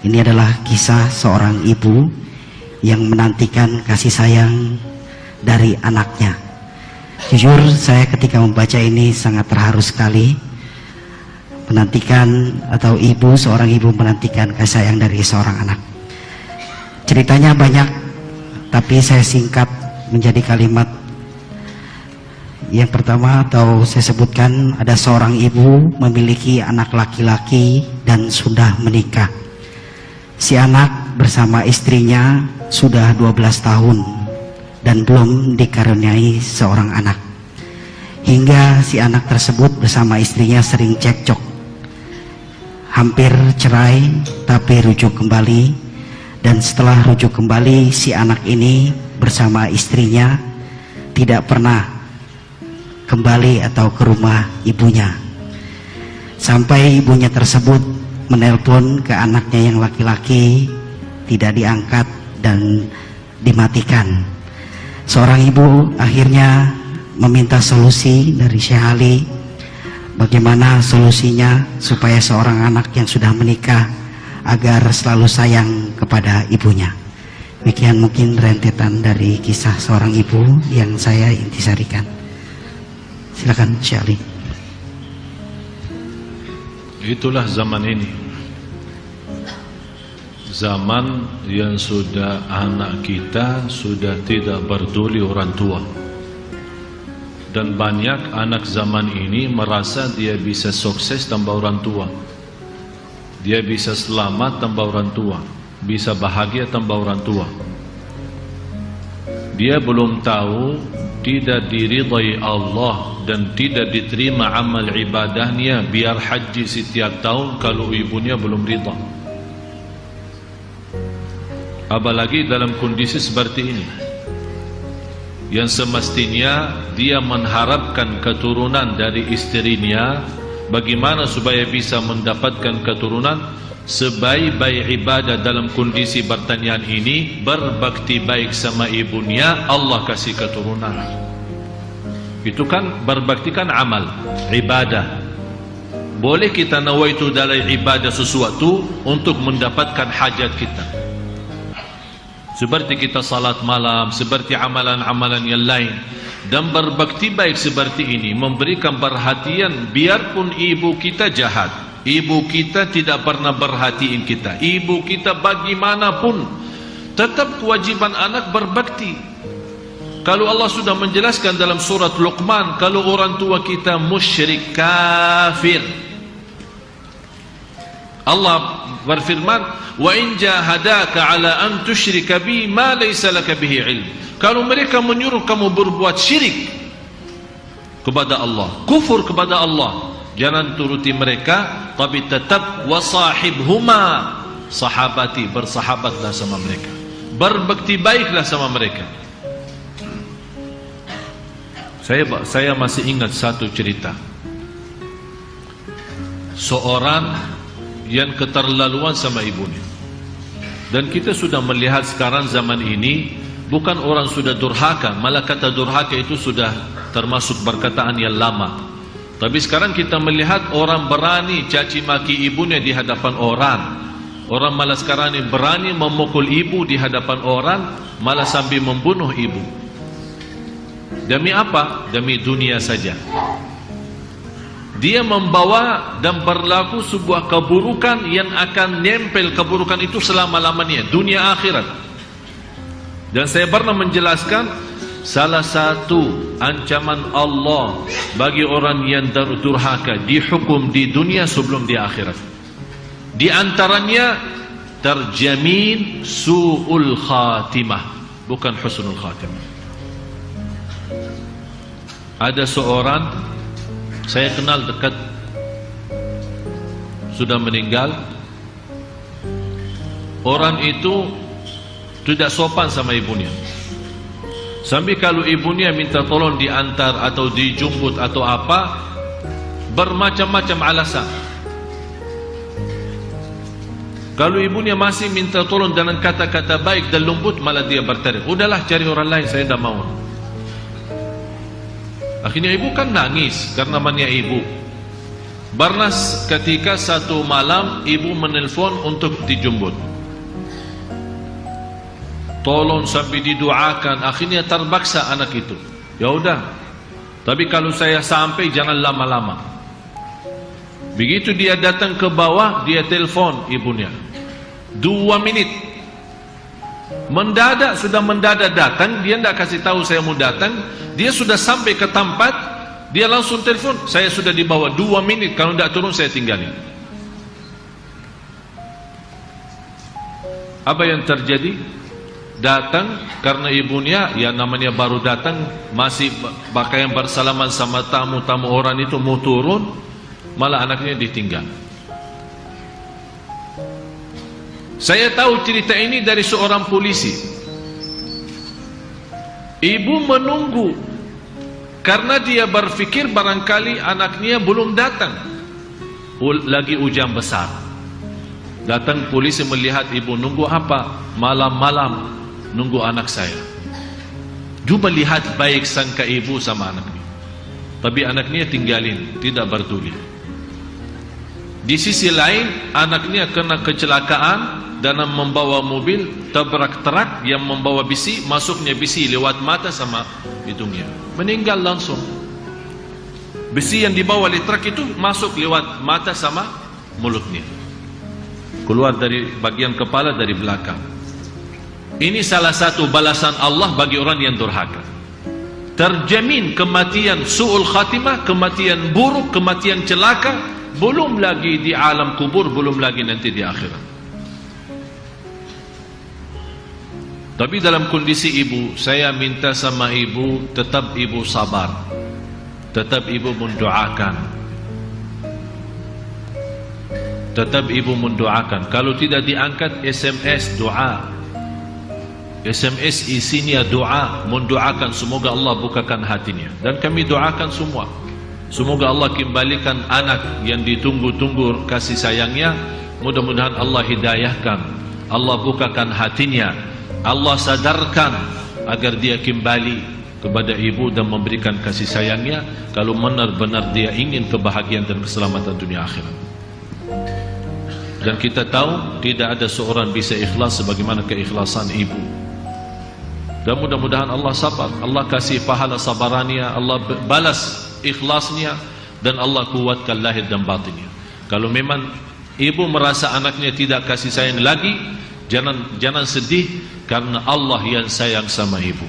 Ini adalah kisah seorang ibu yang menantikan kasih sayang dari anaknya. Jujur saya ketika membaca ini sangat terharu sekali. Menantikan atau seorang ibu menantikan kasih sayang dari seorang anak. Ceritanya banyak, tapi saya singkat menjadi kalimat. Yang pertama atau saya sebutkan, ada seorang ibu memiliki anak laki-laki dan sudah menikah. Si anak bersama istrinya sudah 12 tahun dan belum dikaruniai seorang anak. Hingga si anak tersebut bersama istrinya sering cekcok, hampir cerai tapi rujuk kembali. Dan setelah rujuk kembali, si anak ini bersama istrinya tidak pernah kembali atau ke rumah ibunya. Sampai ibunya tersebut menelpon ke anaknya yang laki-laki, tidak diangkat dan dimatikan. Seorang ibu akhirnya meminta solusi dari Syekh Ali. Bagaimana solusinya supaya seorang anak yang sudah menikah agar selalu sayang kepada ibunya. Demikian mungkin rentetan dari kisah seorang ibu yang saya intisarikan. Silakan Syekh Ali. Itulah zaman ini, zaman yang sudah anak kita sudah tidak peduli orang tua. Dan banyak anak zaman ini merasa dia bisa sukses tanpa orang tua, dia bisa selamat tanpa orang tua, bisa bahagia tanpa orang tua. Dia belum tahu tidak diridai Allah dan tidak diterima amal ibadahnya biar haji setiap tahun kalau ibunya belum ridha. Apalagi dalam kondisi seperti ini, yang semestinya dia mengharapkan keturunan dari istrinya. Bagaimana supaya bisa mendapatkan keturunan? Sebaik-baik ibadah dalam kondisi pertanyaan ini, berbakti baik sama ibunya, Allah kasih keturunan. Itu kan berbakti kan amal, ibadah. Boleh kita nawaitu dalam ibadah sesuatu untuk mendapatkan hajat kita, seperti kita salat malam, seperti amalan-amalan yang lain. Dan berbakti baik seperti ini memberikan perhatian, biarpun ibu kita jahat, ibu kita tidak pernah perhatiin kita, ibu kita bagaimanapun, tetap kewajiban anak berbakti. Kalau Allah sudah menjelaskan dalam surat Luqman, kalau orang tua kita musyrik kafir, Allah berfirman, wa in jahadaka ala an tusyrika bi ma laysa laka bihi ilm. Kalau mereka menyuruh kamu berbuat syirik kepada Allah, kufur kepada Allah, jangan turuti mereka, tapi tetap wasahibhuma, sahabati, bersahabatlah sama mereka, berbakti baiklah sama mereka. Saya masih ingat satu cerita. Seorang yang keterlaluan sama ibunya. Dan kita sudah melihat sekarang zaman ini, bukan orang sudah durhaka, malah kata durhaka itu sudah termasuk perkataan yang lama. Tapi sekarang kita melihat orang berani caci maki ibunya di hadapan orang. Orang malah sekarang ini berani memukul ibu di hadapan orang, malah sambil membunuh ibu. Demi apa? Demi dunia saja. Dia membawa dan berlaku sebuah keburukan yang akan nempel keburukan itu selama-lamanya, dunia akhirat. Dan saya pernah menjelaskan, salah satu ancaman Allah bagi orang yang durhaka dihukum di dunia sebelum di akhirat. Di antaranya terjamin su'ul khatimah, bukan husnul khatimah. Ada seorang saya kenal dekat, sudah meninggal. Orang itu tidak sopan sama ibunya, sampai kalau ibunya minta tolong diantar atau dijemput atau apa, bermacam-macam alasan. Kalau ibunya masih minta tolong dengan kata-kata baik dan lembut, malah dia berteriak, udahlah cari orang lain, saya tidak mau. Akhirnya ibu kan nangis karena namanya ibu. Barnas ketika satu malam ibu menelpon untuk dijemput. Tolong sampai didoakan. Akhirnya terpaksa anak itu. Ya udah. Tapi kalau saya sampai jangan lama-lama. Begitu dia datang ke bawah, dia telepon ibunya. 2 menit. Sudah mendadak datang. Dia tidak kasih tahu saya mau datang. Dia sudah sampai ke tempat. Dia langsung telepon, saya sudah dibawa 2 menit, kalau tidak turun saya tinggalin. Apa yang terjadi? Datang karena ibunya, ya namanya baru datang, masih pakaian bersalaman sama tamu-tamu orang itu, mau turun, malah anaknya ditinggal. Saya tahu cerita ini dari seorang polisi. Ibu menunggu karena dia berpikir barangkali anaknya belum datang. Lagi hujan besar. Datang polisi melihat ibu nunggu apa? Malam-malam nunggu anak saya. Cuba lihat baik sangka ibu sama anaknya. Tapi anaknya tinggalin, tidak peduli. Di sisi lain anaknya kena kecelakaan dalam membawa mobil, tabrak truk yang membawa besi, masuknya besi lewat mata sama hidungnya, meninggal langsung. Besi yang dibawa oleh truk itu masuk lewat mata sama mulutnya, keluar dari bagian kepala dari belakang. Ini salah satu balasan Allah bagi orang yang durhaka. Terjamin kematian su'ul khatimah, kematian buruk, kematian celaka, belum lagi di alam kubur, belum lagi nanti di akhirat. Tapi dalam kondisi ibu, saya minta sama ibu, tetap ibu sabar, tetap ibu mendoakan, tetap ibu mendoakan. Kalau tidak diangkat SMS doa, SMS isinya doa, mendoakan semoga Allah bukakan hatinya. Dan kami doakan semua, semoga Allah kembalikan anak yang ditunggu-tunggu kasih sayangnya. Mudah-mudahan Allah hidayahkan, Allah bukakan hatinya, Allah sadarkan agar dia kembali kepada ibu dan memberikan kasih sayangnya, kalau benar-benar dia ingin kebahagiaan dan keselamatan dunia akhirat. Dan kita tahu tidak ada seorang bisa ikhlas sebagaimana keikhlasan ibu. Dan mudah-mudahan Allah sabar, Allah kasih pahala sabarannya, Allah balas ikhlasnya, dan Allah kuatkan lahir dan batinnya. Kalau memang ibu merasa anaknya tidak kasih sayang lagi, jangan sedih, karena Allah yang sayang sama ibu.